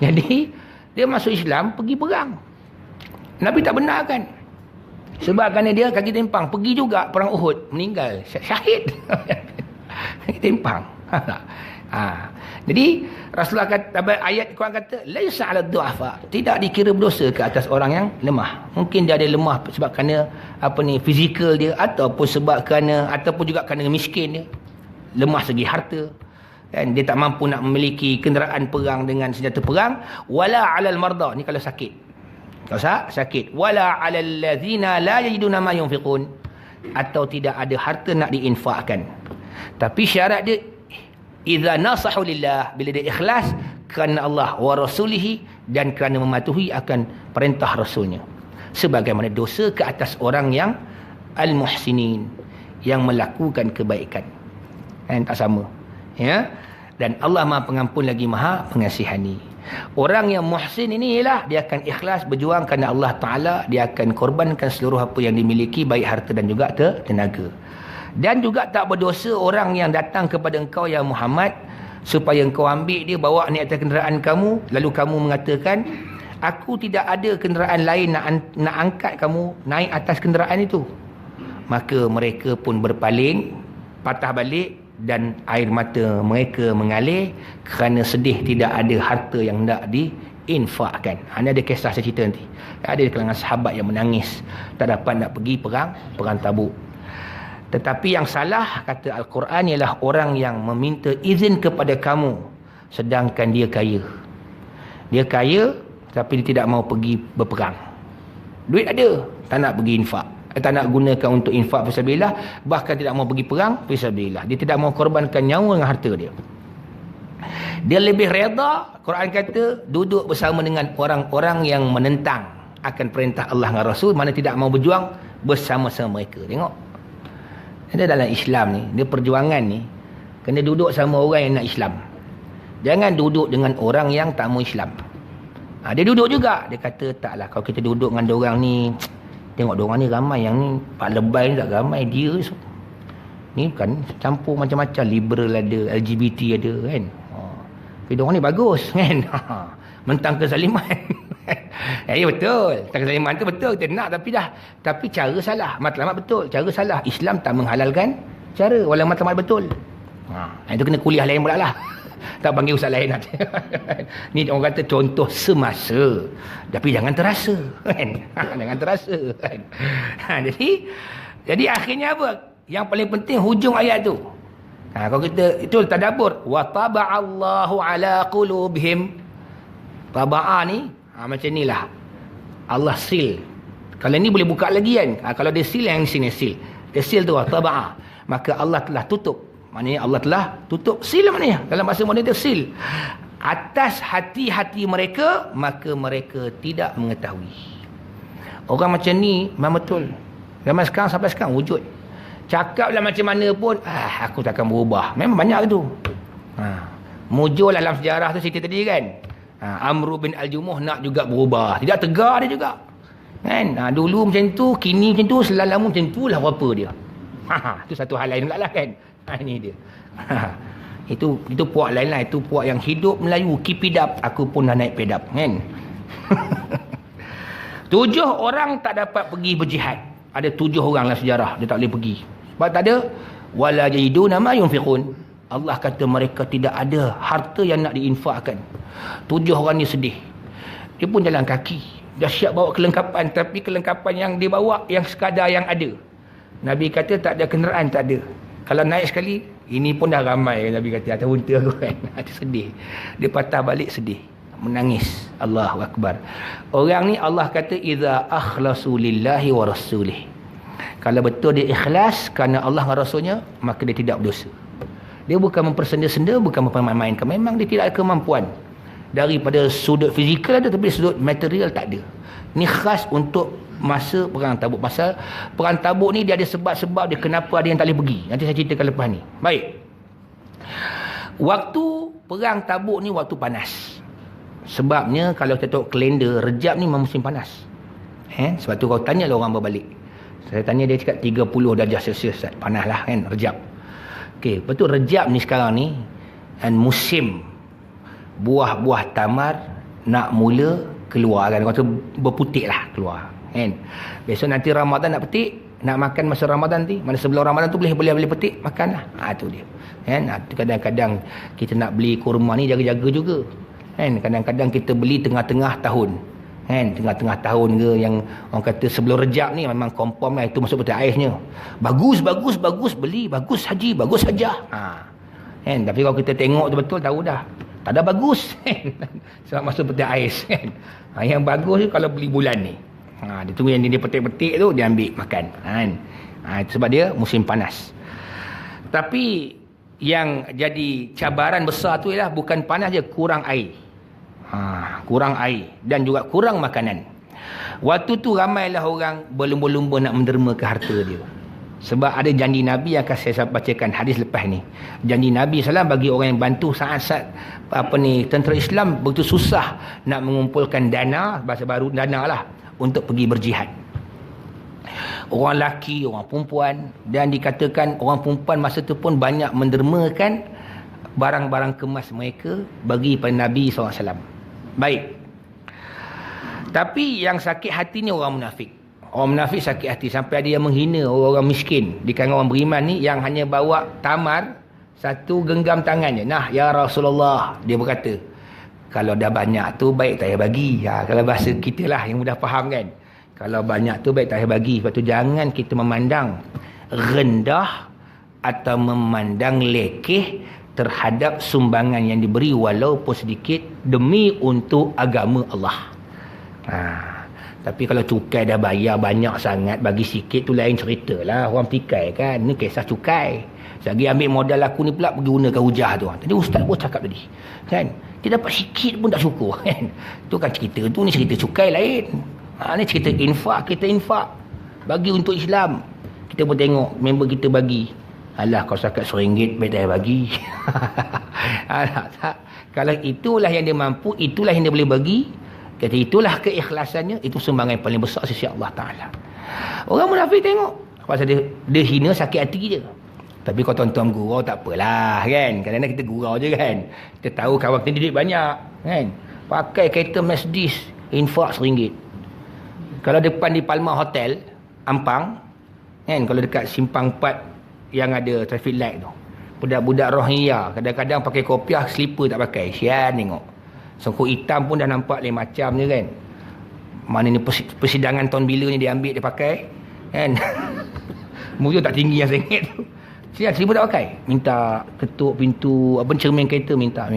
Jadi dia masuk Islam, pergi perang. Nabi tak benarkan. Sebab kerana dia kaki tempang, pergi juga perang Uhud, meninggal, syahid. Kaki tempang. Jadi Rasulullah kata, ayat Quran kata laisa 'ala du'afa, tidak dikira berdosa ke atas orang yang lemah. Mungkin dia ada lemah sebab kerana fizikal dia, ataupun sebab kerana, ataupun juga kerana miskin dia, lemah segi harta kan, dia tak mampu nak memiliki kenderaan perang dengan senjata perang. Wala 'alal marda, ni kalau sakit. Kalau sakit, wala 'alal ladzina la yajiduna ma yunfiqun, atau tidak ada harta nak diinfakkan. Tapi syarat dia idza nasahu lillah, bila dia ikhlas kerana Allah wa rasulihi, dan kerana mematuhi akan perintah rasulnya. Sebagaimana dosa ke atas orang yang al-muhsinin, yang melakukan kebaikan. Tak sama. Ya. Dan Allah Maha Pengampun lagi Maha Pengasihani. Orang yang muhsin ini ialah dia akan ikhlas berjuang kerana Allah Ta'ala. Dia akan korbankan seluruh apa yang dimiliki, baik harta dan juga tenaga. Dan juga tak berdosa orang yang datang kepada engkau ya Muhammad, supaya engkau ambil dia, bawa ni atas kenderaan kamu, lalu kamu mengatakan, aku tidak ada kenderaan lain nak angkat kamu naik atas kenderaan itu. Maka mereka pun berpaling, patah balik, dan air mata mereka mengalir kerana sedih tidak ada harta yang hendak diinfakkan. Ini ada kisah saya cerita nanti. Ada di kalangan sahabat yang menangis tak dapat nak pergi perang Tabuk. Tetapi yang salah, kata Al-Quran, ialah orang yang meminta izin kepada kamu sedangkan dia kaya. Dia kaya tapi dia tidak mau pergi berperang. Duit ada, tak nak pergi infak, tak nak gunakan untuk infak fisabilillah, bahkan tidak mau pergi perang fisabilillah. Dia tidak mau korbankan nyawa dengan harta dia. Dia lebih reda, Quran kata, duduk bersama dengan orang-orang yang menentang akan perintah Allah dan Rasul, mana tidak mau berjuang bersama-sama mereka. Tengok, ada dalam Islam ni, dia perjuangan ni kena duduk sama orang yang nak Islam. Jangan duduk dengan orang yang tak mau Islam. Dia duduk juga, dia kata taklah, kalau kita duduk dengan diorang ni, tengok diorang ni ramai, yang ni Pak Lebay ni tak ramai, dia ni kan campur macam-macam, liberal ada, LGBT ada kan. Tapi diorang ni bagus kan. Mentang kezaliman. Ya betul, mentang kezaliman tu betul kita nak, tapi cara salah. Matlamat betul, cara salah. Islam tak menghalalkan cara walau matlamat betul. Itu kena kuliah lain pula lah. Tak panggil ustaz lain nanti. Ni orang kata contoh semasa, tapi jangan terasa kan. Jangan terasa kan. Jadi akhirnya apa? Yang paling penting hujung ayat tu. Kalau kita itu tadabbur, wa taba'allahu ala qulubihim. Taba'a ni macam inilah. Allah seal. Kalau ni boleh buka lagi kan. Kalau dia seal, yang sini seal. Dia seal tu taba'a. Maka Allah telah tutup. Maknanya Allah telah tutup, seal maknanya. Dalam bahasa moden dia seal. Atas hati-hati mereka, maka mereka tidak mengetahui. Orang macam ni memang betul. Zaman sekarang sampai sekarang wujud. Cakaplah macam mana pun, aku takkan berubah. Memang banyak tu. Mujur dalam sejarah tu cerita tadi kan. Amru bin Al-Jumuh nak juga berubah. Tidak tegar dia juga. Kan? Dulu macam tu, kini macam tu, selama macam tu lah apa dia. Itu satu hal lain pula lah kan. Ini dia. Itu puak lain lah. Itu puak yang hidup Melayu, keep it up, aku pun dah naik pedap kan. 7 orang tak dapat pergi berjihad. Ada 7 orang dalam sejarah dia tak boleh pergi. Sebab tak ada wala yajiduna ma yunfiqun. Allah kata mereka tidak ada harta yang nak diinfakkan. 7 orang ni sedih. Dia pun jalan kaki. Dah siap bawa kelengkapan, tapi kelengkapan yang dia bawa yang sekadar yang ada. Nabi kata tak ada kenderaan, tak ada. Kalau naik sekali, ini pun dah ramai Nabi kata atas unta aku kan. Dia sedih. Dia patah balik sedih, menangis. Allahu Akbar. Orang ni Allah kata idza akhlasu lillahi wa rasulih. Kalau betul dia ikhlas kerana Allah dan Rasulnya, maka dia tidak berdosa. Dia bukan mempersenda-senda, bukan mempermain-mainkan. Memang dia tidak ada kemampuan. Daripada sudut fizikal ada, tapi sudut material tak ada. Ini khas untuk masa perang Tabuk. Pasal perang Tabuk ni dia ada sebab-sebab dia kenapa ada yang tak boleh pergi. Nanti saya ceritakan lepas ni. Baik. Waktu perang Tabuk ni waktu panas. Sebabnya kalau kita tengok kalender, Rejab ni memang musim panas. Sebab tu kau tanya lah orang berbalik. Saya tanya dia cakap 30 darjah Celsius. Panas lah kan Rejab. Okey, betul Rejab ni sekarang ni dan musim buah-buah tamar nak mula keluar kan. Kata berputik lah keluar. Kan? Besok nanti Ramadan nak petik, nak makan masa Ramadan nanti, mana sebelum Ramadan tu boleh petik, makanlah. Tu dia. Kan? Tu kadang-kadang kita nak beli kurma ni jaga-jaga juga. Kan? Kadang-kadang kita beli tengah-tengah tahun. Kan? Tengah-tengah tahun ke yang orang kata sebelum Rejab ni memang confirm lah itu masuk peti aisnya. Bagus beli, bagus haji, bagus hajah. Kan? Tapi kalau kita tengok tu betul tahu dah. Tak ada bagus. Sebab masuk peti ais kan. Yang bagus tu kalau beli bulan ni. Dia tunggu yang dia petik-petik tu dia ambil makan kan. Sebab dia musim panas. Tapi yang jadi cabaran besar tu ialah bukan panas je, kurang air. Kurang air dan juga kurang makanan. Waktu tu ramailah orang berlumba-lumba nak menderma ke harta dia. Sebab ada janji Nabi yang akan saya bacakan hadis lepas ni. Janji Nabi SAW bagi orang yang bantu saat-saat tentera Islam begitu susah nak mengumpulkan dana, bahasa baru dana lah, untuk pergi berjihad. Orang lelaki, orang perempuan, dan dikatakan orang perempuan masa tu pun banyak mendermakan barang-barang kemas mereka bagi pada Nabi SAW. Baik. Tapi yang sakit hati ni orang munafik. Orang munafik sakit hati sampai ada yang menghina orang miskin di kalangan orang beriman ni, yang hanya bawa tamar satu genggam tangannya. Nah, ya Rasulullah, dia berkata, kalau dah banyak tu baik tak payah bagi. Kalau bahasa kita lah yang mudah faham kan. Kalau banyak tu baik tak payah bagi. Sebab tu jangan kita memandang rendah atau memandang lekeh terhadap sumbangan yang diberi walaupun sedikit demi untuk agama Allah. Tapi kalau cukai dah bayar banyak sangat, bagi sikit tu lain cerita lah. Orang tikai kan. Ni kisah cukai. Selagi ambil modal aku ni pula pergi gunakan hujah tu. Tadi ustaz pun cakap tadi. Kan? Dia dapat sikit pun tak syukur. Kan? Tu kan cerita tu. Ni cerita cukai lain. Ni cerita infak. Kita infak. Bagi untuk Islam. Kita pun tengok member kita bagi. Alah, kau sakat RM1 baik tak bagi. Alah, tak. Kalau itulah yang dia mampu, itulah yang dia boleh bagi. Kata itulah keikhlasannya, itu sumbangan yang paling besar sisi Allah Ta'ala. Orang munafik tengok, pasal dia hina sakit hati je. Tapi kalau tuan-tuan gurau tak apalah kan. Kadang-kadang kita gurau je kan. Kita tahu kawan kita duit banyak kan. Pakai kereta Mercedes, infak RM1. Kalau depan di Palma Hotel, Ampang kan, kalau dekat Simpang 4 yang ada traffic light tu, budak-budak Rohingya kadang-kadang pakai kopiah, slipper tak pakai. Sian tengok. Songkok hitam pun dah nampak lain macam je kan. Mana ni persidangan tahun bila ni dia ambil, dia pakai kan. Muka tak tinggi yang RM1 tu. Siap, seribu tak pakai. Minta ketuk pintu, cermin kereta minta.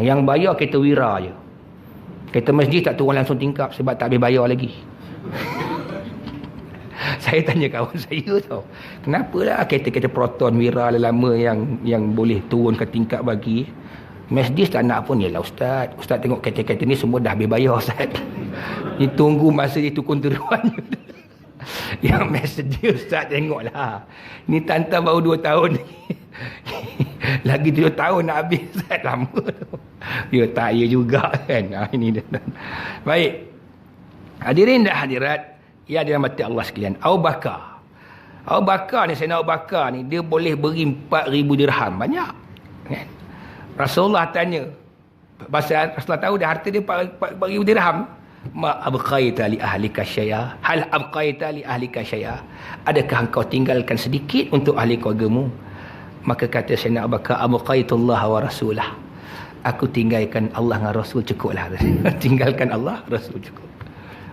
Yang bayar kereta Wira je. Kereta masjid tak turun langsung tingkap sebab tak habis bayar lagi. Saya tanya kawan saya tau, kenapa lah kereta-kereta Proton Wira lama yang boleh turun ke tingkap bagi. Mercedes tak nak pun. Yalah Ustaz tengok kereta-kereta ni semua dah habis bayar Ustaz. Ni tunggu masa dia tukun teruan. Yang Mercedes Ustaz tengoklah. Ni Tanta baru 2 tahun ni. Lagi 7 tahun nak habis Ustaz, lama tu. Ya tak, ya juga kan. Ini dia. Baik. Hadirin dan hadirat yang dirahmati Allah sekalian. Abu Bakar ni, Sayyidina Abu Bakar ni, dia boleh beri 4,000 dirham. Banyak kan. Rasulullah tanya, pasal Rasulullah tahu dah harta dia 4,000 dirham. Ma abqaita li ahlika syai'a? Hal abqaita li ahlika syai'a? Adakah engkau tinggalkan sedikit untuk ahli keluargamu? Maka kata Sayyidina Abu Bakar, abqaitullah wa rasulah. Aku tinggalkan Allah dan Rasul, cukuplah. Tinggalkan Allah, Rasul, cukup.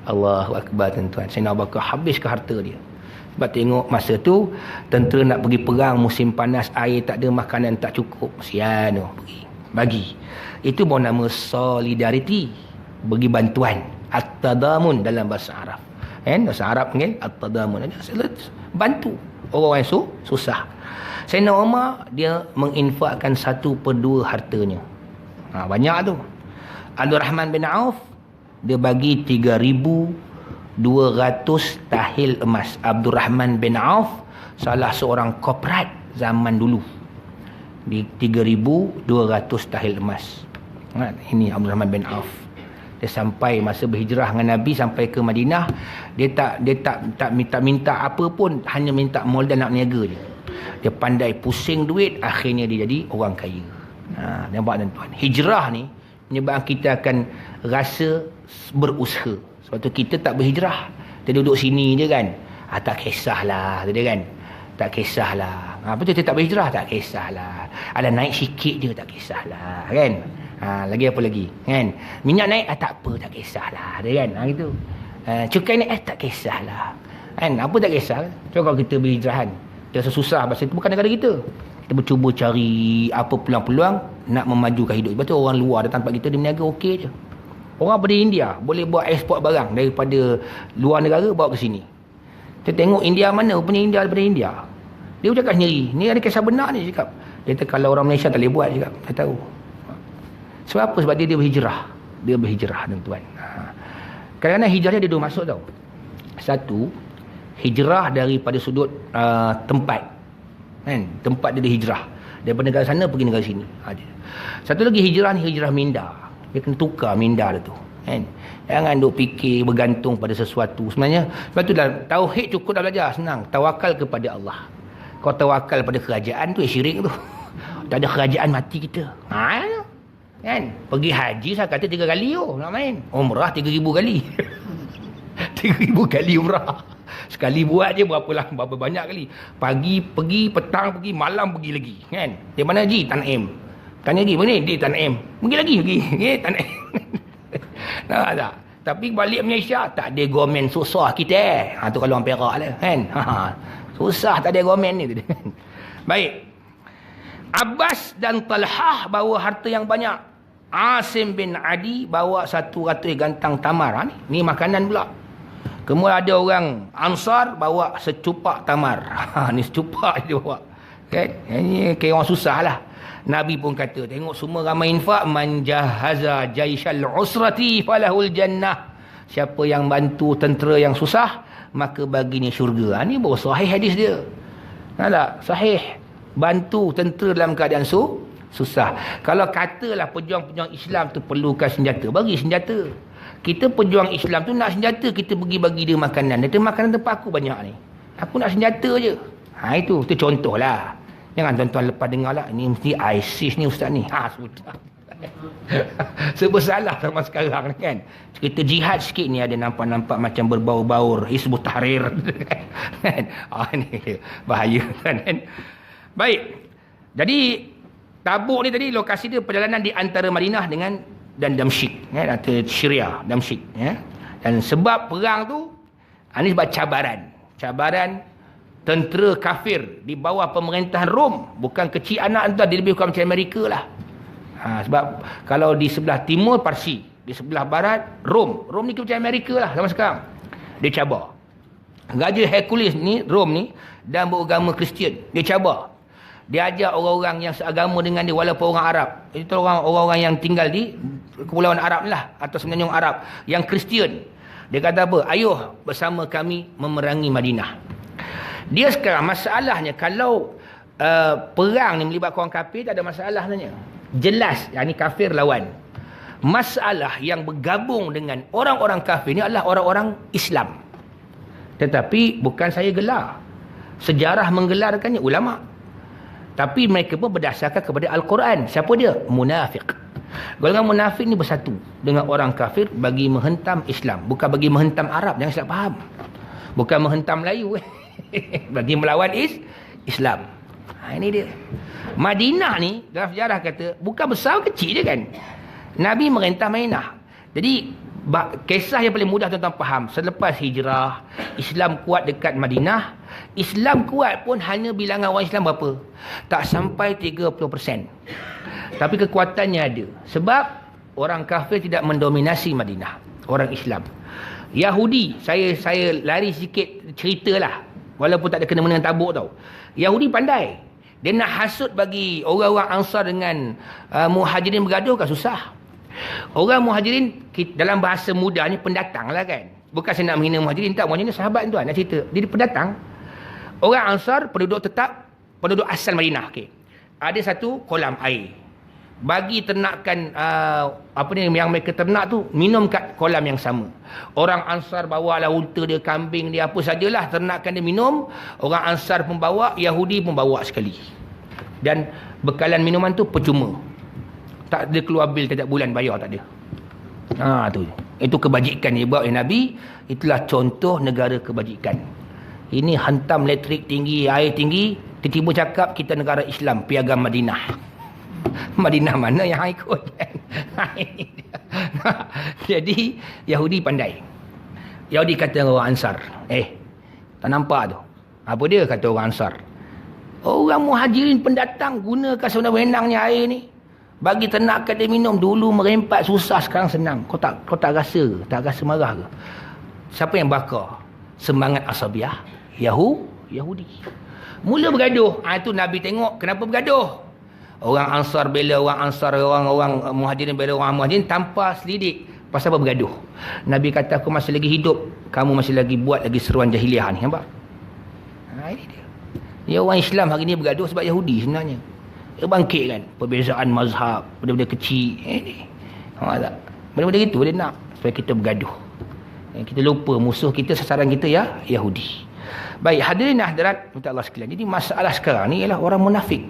Allahu Akbar tuan-tuan. Sayyidina Abu Bakar habis ke harta dia. Sebab tengok masa tu tentera nak pergi perang, musim panas, air tak ada, makanan tak cukup. Sian tu bagi. Itu baru nama solidariti, bagi bantuan. At-tadamun dalam bahasa Arab. Kan? Bahasa Arab kan? At-tadamun. Bantu orang yang susah. Sayyidina Umar dia menginfakkan 1/2 hartanya. Banyak tu. Abdul Rahman bin Auf dia bagi 3,200 tahil emas. Abdul Rahman bin Auf salah seorang korporat zaman dulu. Di 3,200 tahil emas. Ini Abdul Rahman bin Auf. Dia sampai masa berhijrah dengan Nabi sampai ke Madinah, dia tak minta apa pun, hanya minta modal nak niaga je. Dia pandai pusing duit, akhirnya dia jadi orang kaya. Nampak tuan-tuan. Hijrah ni menyebabkan kita akan rasa berusaha. Sebab tu kita tak berhijrah. Kita duduk sini je kan. Tak kisahlah. Kan? Tak kisahlah. Betul kita tak berhijrah? Tak kisahlah. Ada naik sikit je, tak kisahlah. Kan? Lagi apa lagi? Kan? Minyak naik? Tak apa, tak kisahlah. Kan? Gitu. Cukai naik? Tak kisahlah. Kan? Apa tak kisah? So kalau kita berhijrahan, kita rasa susah. Pasal itu bukan negara kita. Kita bercuba cari apa peluang-peluang nak memajukan hidup. Sebab tu orang luar datang tempat kita, dia berniaga okey je. Orang dari India boleh buat ekspor barang daripada luar negara bawa ke sini. Kita tengok India mana, punya India daripada India. Dia cakap sendiri, ni ada kisah benar ni cakap. Dia kata kalau orang Malaysia tak boleh buat cakap. Saya tahu. Sebab apa? Sebab dia berhijrah. Dia berhijrah tuan-tuan. Kadang-kadang hijrahnya dia dua maksud tau. Satu, Hijrah daripada sudut tempat. Kan? Tempat dia hijrah. Daripada negara sana pergi negara sini. Satu lagi hijrah ni hijrah minda. Dia kena tukar minda dia tu. Kan? Jangan duk fikir bergantung pada sesuatu. Sebenarnya, sebab tu dah tauhid cukup dah belajar. Senang. Tawakal kepada Allah. Kau tawakal pada kerajaan tu, syirik tu. Tak ada kerajaan mati kita. Kan? Pergi haji saya kata 3 kali nak main. Umrah 3,000 kali. 3,000 kali umrah. Sekali buat je berapa banyak kali. Pagi pergi, petang pergi, malam pergi lagi. Kan? Di mana haji? Tan'im. Tanya lagi, mana di Tan'im? Pergi lagi. Tan'im. Nampak tak? Tapi balik Malaysia tak ada gomen susah kita. Tu kalau orang Perak lah. Kan? Susah tak ada gomen ni. Baik. Abbas dan Talhah bawa harta yang banyak. Asim bin Adi bawa 100 gantang tamar. Ni makanan pula. Kemudian ada orang Ansar bawa secupak tamar. Ni secupak dia bawa. Kan? Ini kayak orang susah lah. Nabi pun kata, tengok semua ramai infak. Man jahaza jaishal usrati falahul jannah. Siapa yang bantu tentera yang susah, maka baginya syurga. Ini baru sahih hadis dia. Tak? Sahih. Bantu tentera dalam keadaan susah. Kalau katalah pejuang-pejuang Islam tu perlukan senjata, bagi senjata. Kita pejuang Islam tu nak senjata, kita pergi bagi dia makanan. Dia makanan tempat aku banyak ni. Aku nak senjata je. Itu contoh lah. Jangan tuan-tuan lepas dengar lah. Ini mesti ISIS ni ustaz ni. Sudah. Sebab salah sama sekarang kan. Kita jihad sikit ni ada nampak-nampak macam berbaur-baur. Hizbut Tahrir. Ni bahaya kan. Baik. Jadi Tabuk ni tadi lokasi dia perjalanan di antara Madinah dan Damsyik, antara Syria, Damsyik, Dan sebab perang tu, ini sebab cabaran tentera kafir di bawah pemerintahan Rom, bukan kecil anak tu, dia lebih kurang macam Amerika lah. Sebab kalau di sebelah timur Parsi, di sebelah barat Rom ni macam Amerika lah sama sekarang. Dia cabar. Raja Hercules ni, Rom ni, dan beragama Kristian, dia cabar. Dia ajak orang-orang yang seagama dengan dia walaupun orang Arab. Itu orang-orang yang tinggal di Kepulauan Arab lah, atau semenanjung Arab yang Kristian. Dia kata apa? Ayuh bersama kami memerangi Madinah. Dia sekarang masalahnya kalau perang ni melibatkan orang kafir tak ada masalah sebenarnya. Jelas yang ni kafir lawan. Masalah yang bergabung dengan orang-orang kafir ni adalah orang-orang Islam. Tetapi bukan saya gelar. Sejarah menggelarkannya ulama. Tapi mereka pun berdasarkan kepada Al-Quran. Siapa dia? Munafik. Golongan munafik ni bersatu dengan orang kafir bagi menghentam Islam. Bukan bagi menghentam Arab. Jangan salah faham. Bukan menghentam Melayu. Bagi melawan Islam. Ini dia. Madinah ni dalam sejarah kata bukan besar kecil je kan. Nabi merintah Madinah. Jadi kisah yang paling mudah tuan-tuan faham. Selepas hijrah, Islam kuat dekat Madinah. Islam kuat pun hanya bilangan orang Islam berapa? Tak sampai 30%. Tapi kekuatannya ada. Sebab orang kafir tidak mendominasi Madinah. Orang Islam. Yahudi, saya lari sikit ceritalah. Walaupun tak ada kena-mena dengan Tabuk tau. Yahudi pandai. Dia nak hasut bagi orang-orang Ansar dengan Muhajirin bergaduh kan susah. Orang Muhajirin dalam bahasa muda ni pendatang lah kan. Bukan saya nak menghina Muhajirin, tak. Muhajirin sahabat tuan, nak cerita. Dia pendatang. Orang Ansar penduduk tetap, penduduk asal Madinah. Okay. Ada satu kolam air. Bagi ternakan yang mereka ternak tu minum kat kolam yang sama. Orang Ansar bawa lah unta dia, kambing dia, apa sajalah ternakan dia minum. Orang Ansar pun bawa, Yahudi pun bawa sekali. Dan bekalan minuman tu percuma. Tak ada keluar bil setiap bulan bayar, tak ada. Tu. Itu kebajikan yang dibuat oleh Nabi. Itulah contoh negara kebajikan. Ini hantam elektrik tinggi, air tinggi, tiba-tiba cakap kita negara Islam, piagam Madinah. Madinah mana yang ikut kan? Jadi Yahudi pandai. Yahudi kata orang Ansar, tak nampak tu. Apa dia kata orang Ansar? Orang Muhajirin pendatang gunakan sewenang-wenangnya air ni. Bagi ternakan dia minum, dulu merempat susah, sekarang senang. Kau tak rasa marah ke? Siapa yang bakar semangat asabiah? Yahudi. Mula bergaduh. Itu Nabi tengok kenapa bergaduh. Orang Ansar bela orang Ansar, orang Muhajirin bela orang Muhajirin tanpa selidik. Pasal apa bergaduh? Nabi kata aku masih lagi hidup. kamu masih lagi buat lagi seruan jahiliah ni, nampak? Ini dia. Ya, orang Islam hari ni bergaduh sebab Yahudi sebenarnya. Dia bangkit kan perbezaan mazhab, benda-benda kecil. Nampak tak? Benda-benda itu dia nak supaya kita bergaduh. Kita lupa musuh kita, sasaran kita ya Yahudi. Baik, hadirin hadirat minta Allah sekalian. Jadi masalah sekarang ni ialah orang munafik.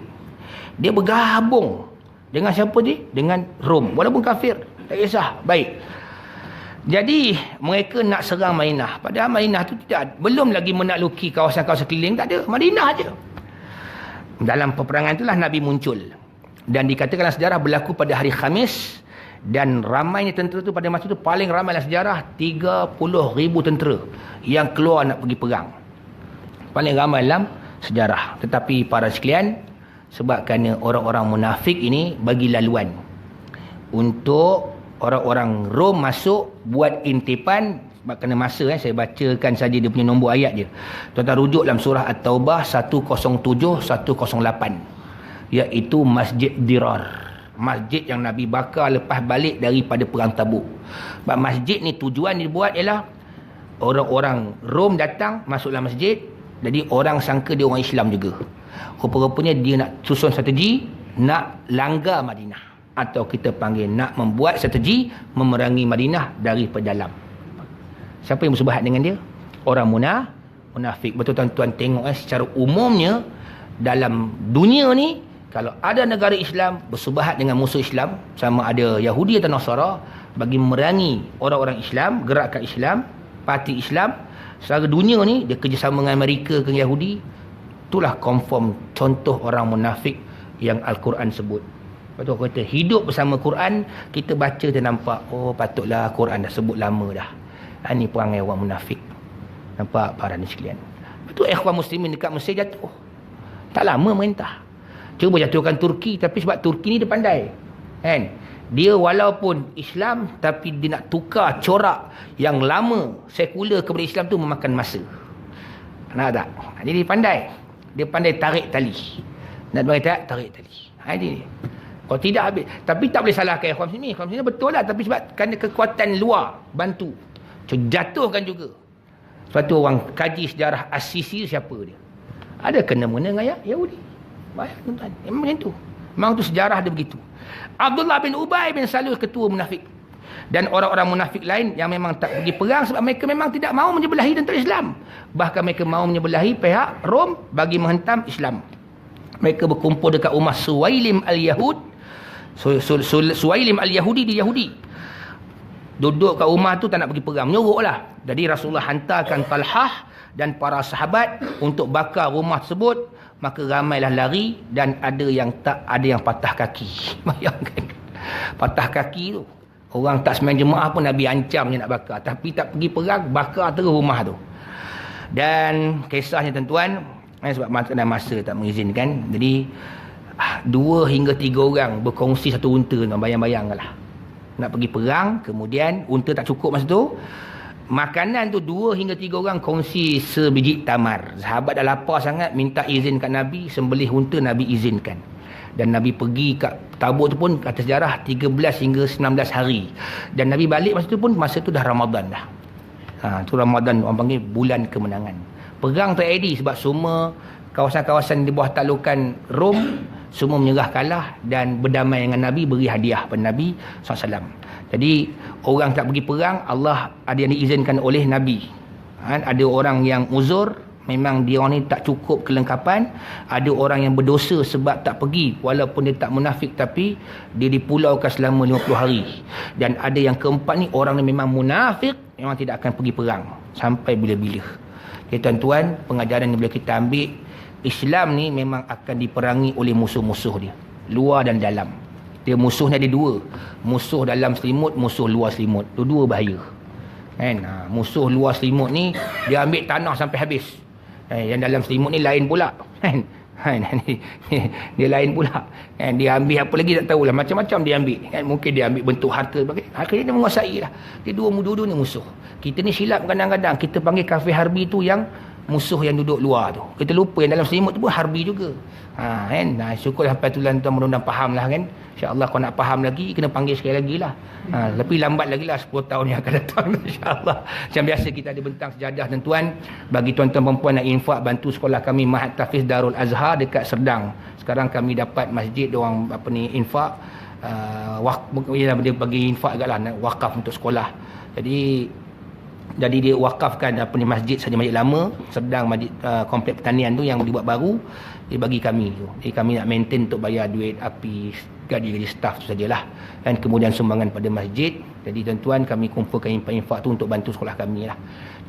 Dia bergabung dengan siapa dia? Dengan Rom. Walaupun kafir, tak kisah. Baik. Jadi mereka nak serang Madinah. Padahal Madinah tu belum lagi menakluki kawasan-kawasan keliling, tak ada. Madinah aja. Dalam peperangan itulah Nabi muncul. Dan dikatakan dalam sejarah berlaku pada hari Khamis. Dan ramainya tentera tu pada masa tu paling ramai dalam sejarah 30,000 tentera yang keluar nak pergi perang. Paling ramai dalam sejarah. Tetapi para sekalian, sebab kerana orang-orang munafik ini bagi laluan untuk orang-orang Rom masuk buat intipan. Sebab kena masa, saya bacakan saja dia punya nombor ayat dia. Tuan-tuan rujuk dalam surah At-Taubah 107-108, iaitu Masjid Dirar. Masjid yang Nabi bakar lepas balik daripada perang Tabuk. Sebab masjid ni tujuan dibuat ialah orang-orang Rom datang masuk dalam masjid, jadi orang sangka dia orang Islam juga. Rupa-rupanya dia nak susun strategi nak langgar Madinah, atau kita panggil nak membuat strategi memerangi Madinah daripada dalam. Siapa yang bersebahat dengan dia? Orang munafik. Betul tuan-tuan tengok secara umumnya dalam dunia ni, kalau ada negara Islam bersebahat dengan musuh Islam, sama ada Yahudi atau Nasara, bagi memerangi orang-orang Islam, gerakan Islam, parti Islam, secara dunia ni dia kerjasama dengan Amerika ke Yahudi. Itulah confirm contoh orang munafik yang Al-Quran sebut. Lepas tu aku kata, hidup bersama Quran, kita baca kita nampak, oh patutlah Quran dah sebut lama dah. Ini perangai orang munafik. Nampak para ni sekalian. Betul ikhwan muslimin dekat Mesir jatuh. Tak lama merintah. Cuba jatuhkan Turki, tapi sebab Turki ni dia pandai. Kan? Dia walaupun Islam, tapi dia nak tukar corak yang lama sekular kepada Islam tu memakan masa. Nak tak? Jadi dia pandai. Dia pandai tarik tali. Nak tarik tali. Ini dia. Kalau tidak habis. Tapi tak boleh salahkan ikhwan muslimin. Ikhwan muslimin betul lah, tapi sebab kerana kekuatan luar bantu. Jatuhkan juga. Sebab tu orang kaji sejarah As-Sisi siapa dia? Ada kena-mena dengan Yahudi. Baik tuan-tuan. Memang macam tu. Memang tu sejarah dia begitu. Abdullah bin Ubay bin Salul ketua munafik. Dan orang-orang munafik lain yang memang tak pergi perang sebab mereka memang tidak mahu menyebelahi tentera Islam. Bahkan mereka mahu menyebelahi pihak Rom bagi menghentam Islam. Mereka berkumpul dekat rumah Suwailim al-Yahud. Suwailim al-Yahudi di Yahudi. Duduk kat rumah tu tak nak pergi perang. Menyuruhlah. Jadi Rasulullah hantarkan Talhah dan para sahabat untuk bakar rumah tersebut. Maka ramailah lari dan ada yang patah kaki. Bayangkan. Patah kaki tu. Orang tak sembahyang jemaah pun Nabi ancam dia nak bakar. Tapi tak pergi perang, bakar terus rumah tu. Dan kisahnya tuan-tuan, sebab masa tak mengizinkan. Jadi 2 hingga 3 orang berkongsi satu unta. Bayang-bayangkanlah. Nak pergi perang, kemudian unta tak cukup masa tu. Makanan tu 2 hingga 3 orang kongsi sebiji tamar. Sahabat dah lapar sangat, minta izin kat Nabi, sembelih unta, Nabi izinkan. Dan Nabi pergi kat Tabuk tu pun kata sejarah 13 hingga 19 hari. Dan Nabi balik masa tu dah Ramadan dah. Tu Ramadan orang panggil bulan kemenangan. Perang terjadi sebab semua kawasan-kawasan di bawah taklukan Rom semua menyerah kalah dan berdamai dengan Nabi, beri hadiah pada Nabi SAW. Jadi orang tak pergi perang, Allah ada yang diizinkan oleh Nabi. Ada orang yang uzur, memang dia orang ni tak cukup kelengkapan. Ada orang yang berdosa sebab tak pergi, walaupun dia tak munafik tapi dia dipulaukan selama 50 hari. Dan ada yang keempat ni, orang ni memang munafik, memang tidak akan pergi perang sampai bila-bila. Okay, tuan-tuan, pengajaran yang boleh kita ambil, Islam ni memang akan diperangi oleh musuh-musuh dia, luar dan dalam. Dia musuhnya ada 2. Musuh dalam selimut, musuh luar selimut. Dua-dua bahaya. Kan? Musuh luar selimut ni dia ambil tanah sampai habis. Yang dalam selimut ni lain pula. Kan? Dia lain pula. Kan? Dia ambil apa lagi tak tahulah. Macam-macam dia ambil. Kan? Mungkin dia ambil bentuk harta. Akhirnya dia menguasai lah. Dia dua ni musuh. Kita ni silap kadang-kadang. Kita panggil kafir harbi tu yang musuh yang duduk luar tu. Kita lupa yang dalam selimut tu pun harbi juga. Kan? Syukur sampai tuan-tuan mudah-mudahan faham lah kan. InsyaAllah kalau nak faham lagi, kena panggil sekali lagi lah. Lebih lambat lagi lah 10 tahun yang akan datang. InsyaAllah. Macam biasa kita ada bentang sejadah tuan-tuan. Bagi tuan-tuan perempuan nak infak bantu sekolah kami Mahat Tafiz Darul Azhar dekat Serdang. Sekarang kami dapat masjid diorang infak. Dia bagi infak agak lah, wakaf untuk sekolah. Jadi dia wakafkan masjid saja, masjid lama Serdang, masjid komplek pertanian tu yang dibuat baru, dia bagi kami tu. Jadi kami nak maintain untuk bayar duit api, gaji staff tu sajalah, dan kemudian sumbangan pada masjid. Jadi tuan-tuan kami kumpulkan infak tu untuk bantu sekolah kami lah.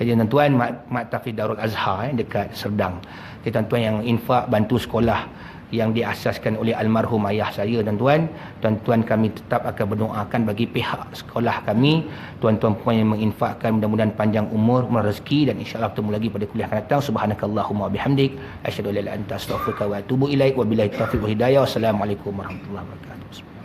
Jadi tuan-tuan Mahat Tafiz Darul Azhar dekat Serdang. Jadi tuan-tuan yang infak bantu sekolah yang diasaskan oleh almarhum ayah saya, tuan-tuan kami tetap akan berdoakan bagi pihak sekolah kami, tuan-tuan puan yang menginfakkan, mudah-mudahan panjang umur rezeki, dan insya-Allah bertemu lagi pada kuliah akan datang. Subhanakallahumma bihamdik asyhadu an la ilaha illa anta astaghfiruka wa atubu ilaik, wa billahi taufiq wa hidayah. Wassalamualaikum warahmatullahi wabarakatuh.